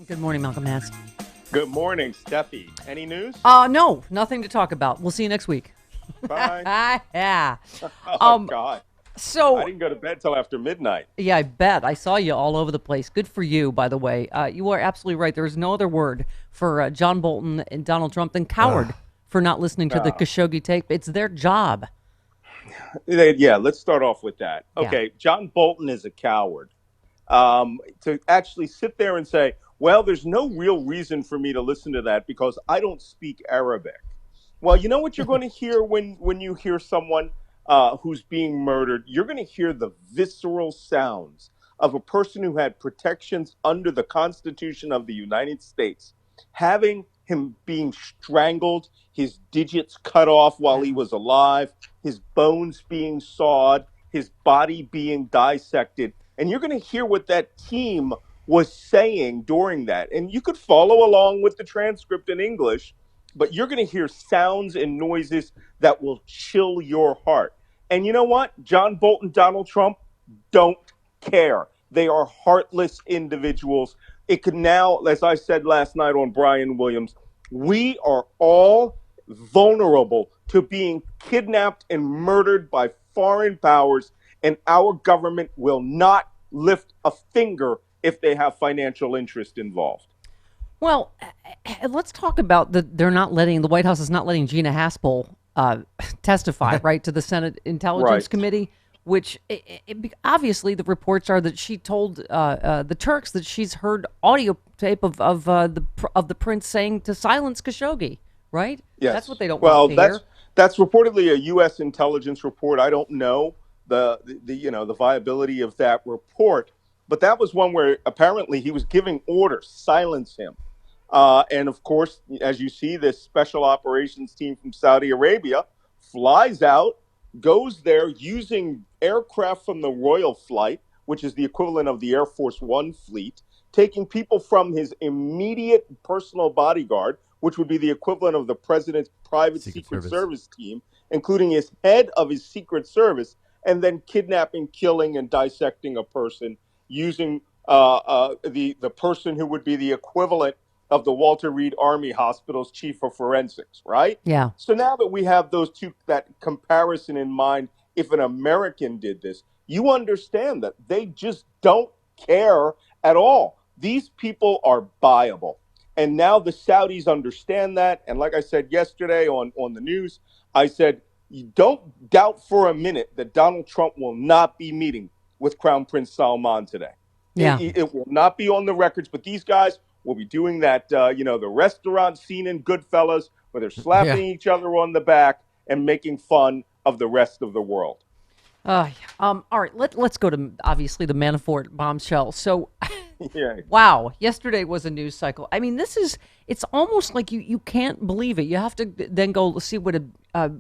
Good morning, Malcolm Nance. Good morning, Steffi. Any news? No, nothing to talk about. We'll see you next week. Bye. Yeah. Oh, Um, God. I so didn't go to bed till after midnight. yeah, I bet I saw you all over the place. Good for you, by the way. You are absolutely right. There is no other word for John Bolton and Donald Trump than coward for not listening to the Uh, Khashoggi tape. It's their job. yeah, let's start off with that. Yeah. Okay, John Bolton is a coward. To actually sit there and say, well, there's no real reason for me to listen to that because I don't speak Arabic. Well, you know what you're going to hear when you hear someone who's being murdered? You're going to hear the visceral sounds of a person who had protections under the Constitution of the United States, having him being strangled, his digits cut off while he Yeah. was alive, his bones being sawed, his body being dissected. And you're going to hear what that team was saying during that. And you could follow along with the transcript in English, but you're going to hear sounds and noises that will chill your heart. And you know what? John Bolton, Donald Trump don't care. They are heartless individuals. It could now, as I said last night on Brian Williams, we are all vulnerable to being kidnapped and murdered by foreign powers, and our government will not lift a finger if they have financial interest involved. Well, let's talk about the White House is not letting Gina Haspel testify, right, to the Senate Intelligence Right. Committee, which obviously the reports are that she told the Turks that she's heard audio tape of the prince saying to silence Khashoggi, right? That's what Yes. they don't want Well, to hear. that's reportedly a U.S. intelligence report. I don't know the viability of that report, but that was one where apparently he was giving orders, silence him. And of course, as you see, this special operations team from Saudi Arabia flies out, goes there using aircraft from the Royal Flight, which is the equivalent of the Air Force One fleet, taking people from his immediate personal bodyguard, which would be the equivalent of the president's private Secret Secret Service. Service team, including his head of his Secret Service, and then kidnapping, killing, and dissecting a person using the person who would be the equivalent of the Walter Reed Army Hospital's chief of forensics, right? Yeah. So now that we have those two, that comparison in mind, if an American did this, you understand that they just don't care at all. These people are buyable. And now the Saudis understand that. And like I said yesterday on the news, I said, you don't doubt for a minute that Donald Trump will not be meeting with Crown Prince Salman today. Yeah. It will not be on the records, but these guys will be doing that, the restaurant scene in Goodfellas, where they're Yeah. slapping each other on the back and making fun of the rest of the world. All right. Let's go to obviously the Manafort bombshell. So, Yeah. wow, yesterday was a news cycle. I mean, it's almost like you can't believe it. You have to then go see what a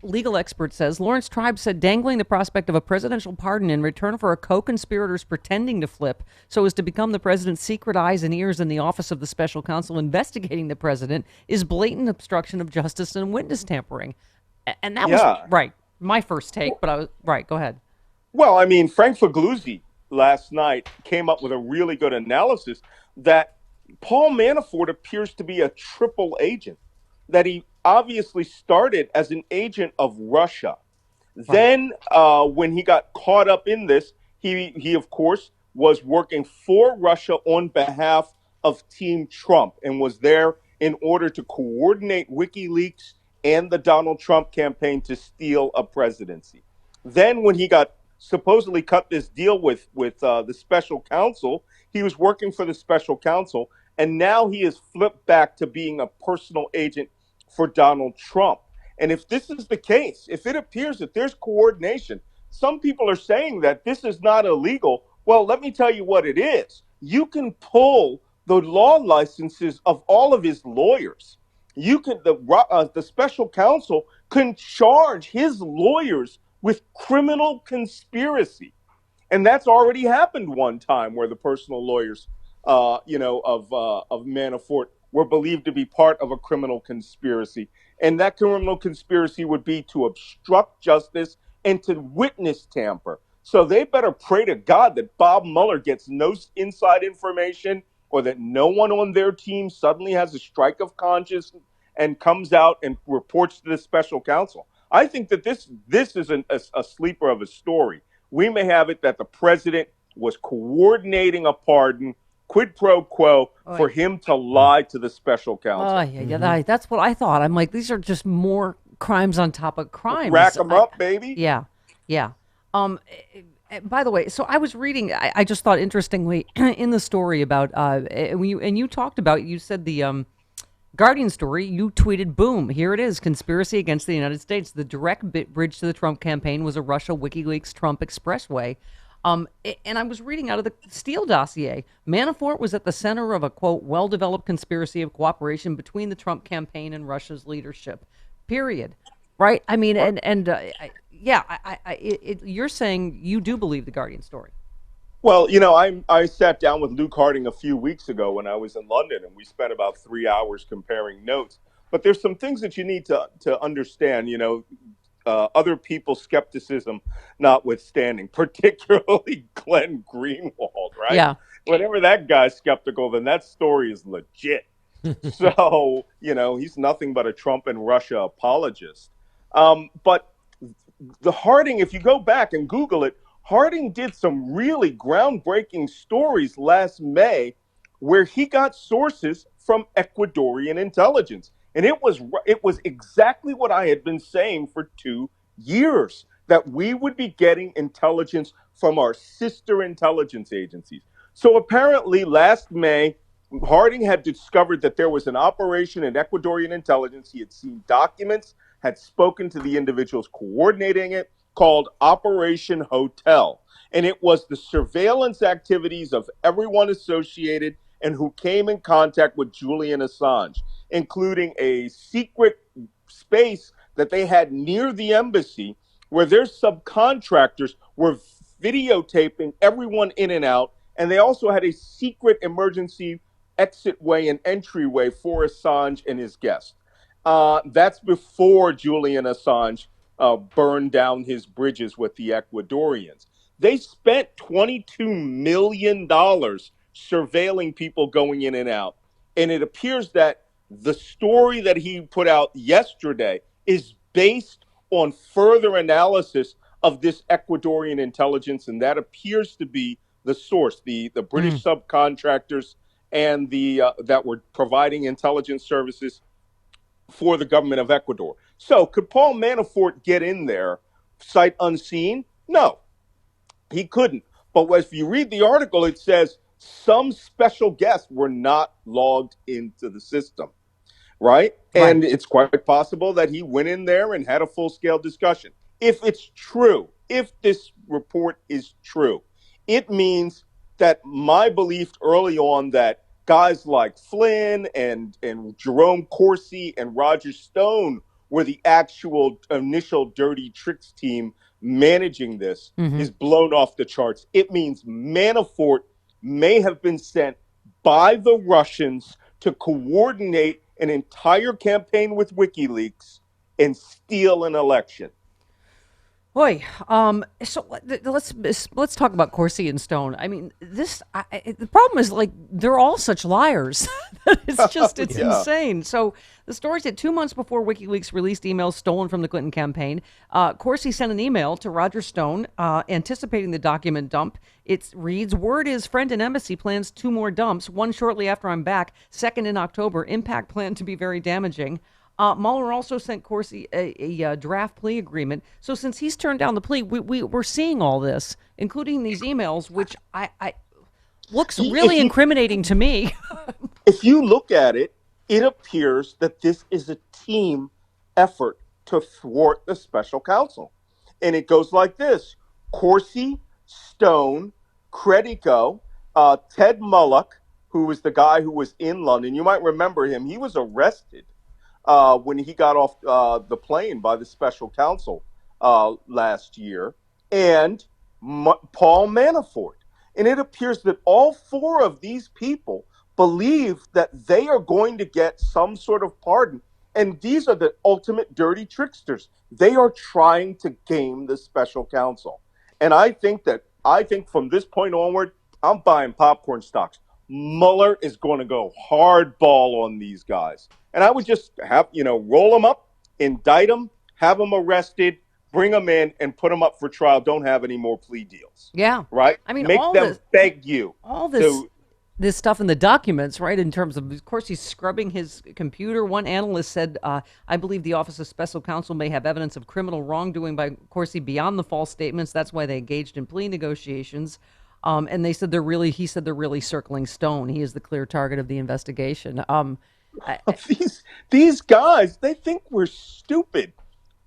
legal expert says. Lawrence Tribe said dangling the prospect of a presidential pardon in return for a co-conspirators pretending to flip so as to become the president's secret eyes and ears in the office of the special counsel investigating the president is blatant obstruction of justice and witness tampering. And that was Yeah. right. My first take, but I was right. Go ahead. Well, I mean, Frank Fagluzzi last night came up with a really good analysis that Paul Manafort appears to be a triple agent, that he obviously started as an agent of Russia. Right. Then, when he got caught up in this, he of course was working for Russia on behalf of Team Trump and was there in order to coordinate WikiLeaks and the Donald Trump campaign to steal a presidency. Then, when he got supposedly cut this deal with the special counsel, he was working for the special counsel, and now he has flipped back to being a personal agent for Donald Trump. And if this is the case, if it appears that there's coordination, some people are saying that this is not illegal. Well, let me tell you what it is. You can pull the law licenses of all of his lawyers. You can the special counsel can charge his lawyers with criminal conspiracy, and that's already happened one time where the personal lawyers, of Manafort were believed to be part of a criminal conspiracy, and that criminal conspiracy would be to obstruct justice and to witness tamper. So they better pray to God that Bob Mueller gets no inside information or that no one on their team suddenly has a strike of conscience and comes out and reports to the special counsel. I think that this is a sleeper of a story. We may have it that the president was coordinating a pardon, quid pro quo, for Oy. him to lie to the special Oh, counsel. yeah, yeah. That's what I thought. I'm like, these are just more crimes on top of Rack crimes. them up, baby. Yeah, yeah. Um, by the way, so I was reading. I just thought interestingly in the story about when you talked about, you said the Guardian story. You tweeted, "Boom! Here it is: conspiracy against the United States. The direct bridge to the Trump campaign was a Russia WikiLeaks Trump expressway." And I was reading out of the Steele dossier. Manafort was at the center of a quote well-developed conspiracy of cooperation between the Trump campaign and Russia's leadership. Period. Right? I mean, yeah. You're saying you do believe the Guardian story. Well, I sat down with Luke Harding a few weeks ago when I was in London, and we spent about 3 hours comparing notes. But there's some things that you need to understand. Other people's skepticism notwithstanding, particularly Glenn Greenwald, right? Yeah. Whenever that guy's skeptical, then that story is legit. So, he's nothing but a Trump and Russia apologist. But the Harding, if you go back and Google it, Harding did some really groundbreaking stories last May where he got sources from Ecuadorian intelligence. And it was exactly what I had been saying for 2 years, that we would be getting intelligence from our sister intelligence agencies. So apparently last May, Harding had discovered that there was an operation in Ecuadorian intelligence. He had seen documents, had spoken to the individuals coordinating it, called Operation Hotel. And it was the surveillance activities of everyone associated and who came in contact with Julian Assange, including a secret space that they had near the embassy where their subcontractors were videotaping everyone in and out. And they also had a secret emergency exit way and entryway for Assange and his guests. That's before Julian Assange burned down his bridges with the Ecuadorians. They spent $22 million surveilling people going in and out. And it appears that the story that he put out yesterday is based on further analysis of this Ecuadorian intelligence. And that appears to be the source, the Mm. British subcontractors and the that were providing intelligence services for the government of Ecuador. So could Paul Manafort get in there sight unseen? No, he couldn't. But if you read the article, it says some special guests were not logged into the system, right? Right. And it's quite possible that he went in there and had a full scale discussion. If it's true, if this report is true, it means that my belief early on that guys like Flynn and Jerome Corsi and Roger Stone were the actual initial dirty tricks team managing this Mm-hmm. is blown off the charts. It means Manafort may have been sent by the Russians to coordinate an entire campaign with WikiLeaks and steal an election. Boy, so let's talk about Corsi and Stone. I mean, the problem is like they're all such liars. It's Yeah. insane. So the story said 2 months before WikiLeaks released emails stolen from the Clinton campaign, Corsi sent an email to Roger Stone anticipating the document dump. It reads, "Word is friend and embassy plans 2 more dumps. One shortly after I'm back. Second in October. Impact planned to be very damaging." Mueller also sent Corsi a draft plea agreement. So since he's turned down the plea, we're seeing all this, including these emails, which I looks If really you incriminating to me. if you look at it, it appears that this is a team effort to thwart the special counsel. And it goes like this: Corsi, Stone, Credico, Ted Mullock, who was the guy who was in London. You might remember him. He was arrested when he got off the plane by the special counsel last year, and Paul Manafort. And it appears that all four of these people believe that they are going to get some sort of pardon. And these are the ultimate dirty tricksters. They are trying to game the special counsel. And I think from this point onward, I'm buying popcorn stocks. Mueller is going to go hardball on these guys. And I would just have, roll them up, indict them, have them arrested, bring them in, and put them up for trial. Don't have any more plea deals. Yeah. Right? I mean, Make them beg you all this to. this stuff in the documents, right? In terms of course, he's scrubbing his computer. One analyst said, "I believe the Office of Special Counsel may have evidence of criminal wrongdoing by Corsi beyond the false statements. That's why they engaged in plea negotiations." And they said he said they're really circling Stone. He is the clear target of the investigation. These guys, they think we're stupid.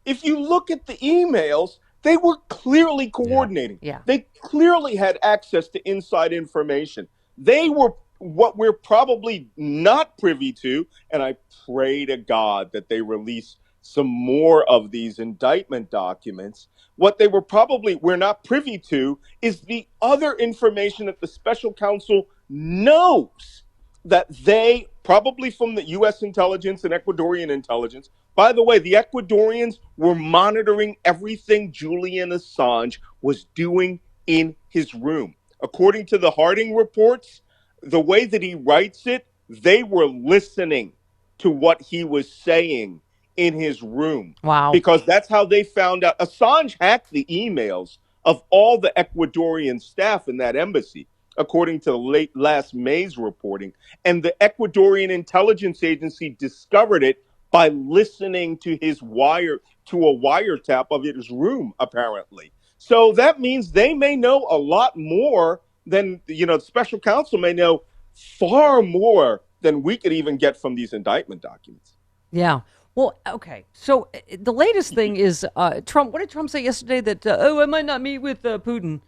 If you look at the emails, they were clearly coordinating. Yeah. They clearly had access to inside information. They were what we're probably not privy to, and I pray to God that they release some more of these indictment documents. What we're not privy to is the other information that the special counsel knows that they probably from the U.S. intelligence and Ecuadorian intelligence. By the way, the Ecuadorians were monitoring everything Julian Assange was doing in his room. According to the Harding reports, the way that he writes it, they were listening to what he was saying in his room. Wow. Because that's how they found out. Assange hacked the emails of all the Ecuadorian staff in that embassy, according to last May's reporting. And the Ecuadorian intelligence agency discovered it by listening to a wiretap of his room, apparently. So that means they may know a lot more than, the special counsel may know far more than we could even get from these indictment documents. Yeah. Well, okay. So the latest thing is Trump. What did Trump say yesterday? That I might not meet with Putin.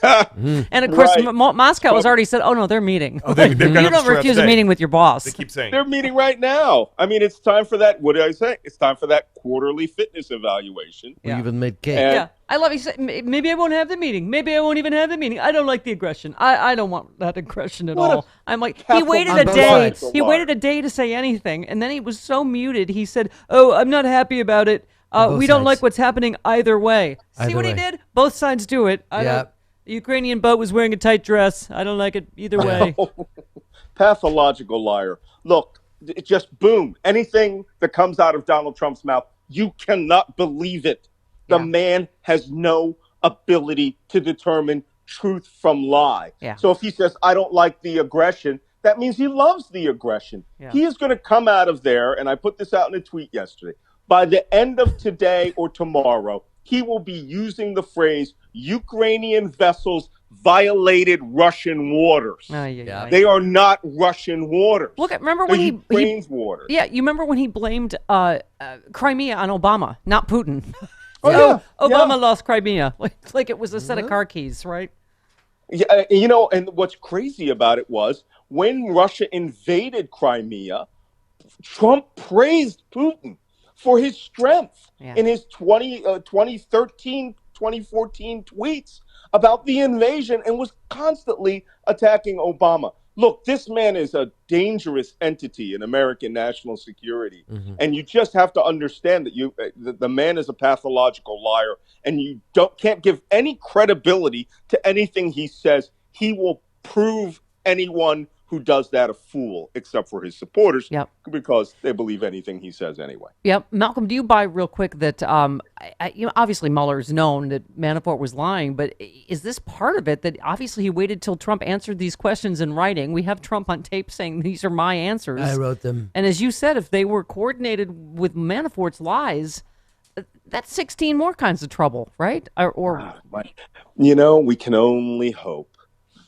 And of course, Right. Moscow has already said, "Oh no, they're meeting. Oh, they've got You up don't straight refuse a today. meeting with your boss." They keep saying They're meeting right now. I mean, it's time for that. What did I say? It's time for that quarterly fitness evaluation. We even made cake. And- Yeah, I love. He said, "Maybe I won't have the meeting. Maybe I won't even have the meeting. I don't like the aggression. I don't want that aggression at What all." a I'm like, he capital waited on a both day. sides. He waited a day to say anything, and then he was so muted. He said, "Oh, I'm not happy about it. both We don't sides. like what's happening either way." See Either what he way. did? Both sides do it. Yeah. The Ukrainian boat was wearing a tight dress. I don't like it either way. Pathological liar. Look, it just boom. Anything that comes out of Donald Trump's mouth, you cannot believe it. The Yeah. man has no ability to determine truth from lie. Yeah. So if he says, I don't like the aggression, that means he loves the aggression. Yeah. He is going to come out of there, and I put this out in a tweet yesterday. By the end of today or tomorrow, he will be using the phrase Ukrainian vessels violated Russian waters. Yeah. They are not Russian waters. Look, remember They're when Ukraine's waters. Yeah, you remember when he blamed Crimea on Obama, not Putin. Oh, So yeah. Obama Yeah. lost Crimea, like it was a set of car keys, right? Yeah, and what's crazy about it was when Russia invaded Crimea, Trump praised Putin for his strength in his 2013, 2014 tweets about the invasion and was constantly attacking Obama. Look, this man is a dangerous entity in American national security. And you just have to understand that the man is a pathological liar, and you can't give any credibility to anything he says. He will prove anyone who does that a fool, except for his supporters, because they believe anything he says anyway. Yep. Malcolm, do you buy real quick that, obviously Mueller's known that Manafort was lying, but is this part of it that obviously he waited till Trump answered these questions in writing? We have Trump on tape saying these are my answers. I wrote them. And as you said, if they were coordinated with Manafort's lies, that's 16 more kinds of trouble, right? We can only hope.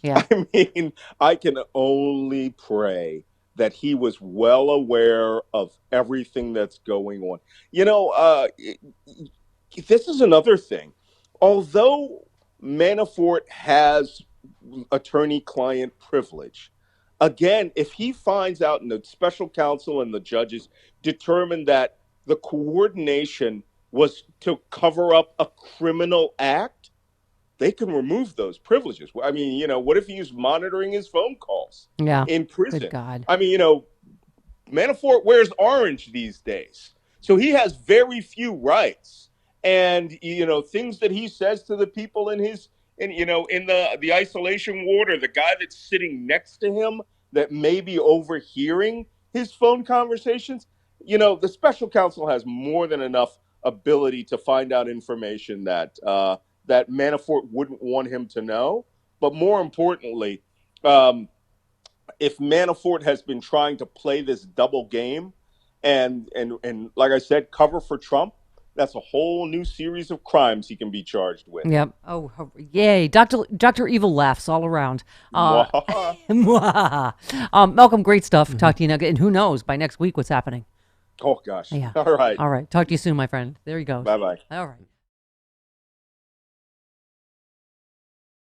Yeah. I mean, I can only pray that he was well aware of everything that's going on. This is another thing. Although Manafort has attorney-client privilege, again, if he finds out and the special counsel and the judges determine that the coordination was to cover up a criminal act, they can remove those privileges. I mean, what if he's monitoring his phone calls in prison? Good God. I mean, Manafort wears orange these days. So he has very few rights. And, things that he says to the people in And in the isolation ward, or the guy that's sitting next to him that may be overhearing his phone conversations, the special counsel has more than enough ability to find out information that Manafort wouldn't want him to know. But more importantly, um, if Manafort has been trying to play this double game and like I said, cover for Trump, that's a whole new series of crimes he can be charged with. Yep. Oh, yay. Dr. Evil laughs all around. Malcolm, great stuff. Talk to you now. And who knows by next week what's happening. Oh, gosh. Yeah. All right. All right. Talk to you soon, my friend. There you go. Bye-bye. All right.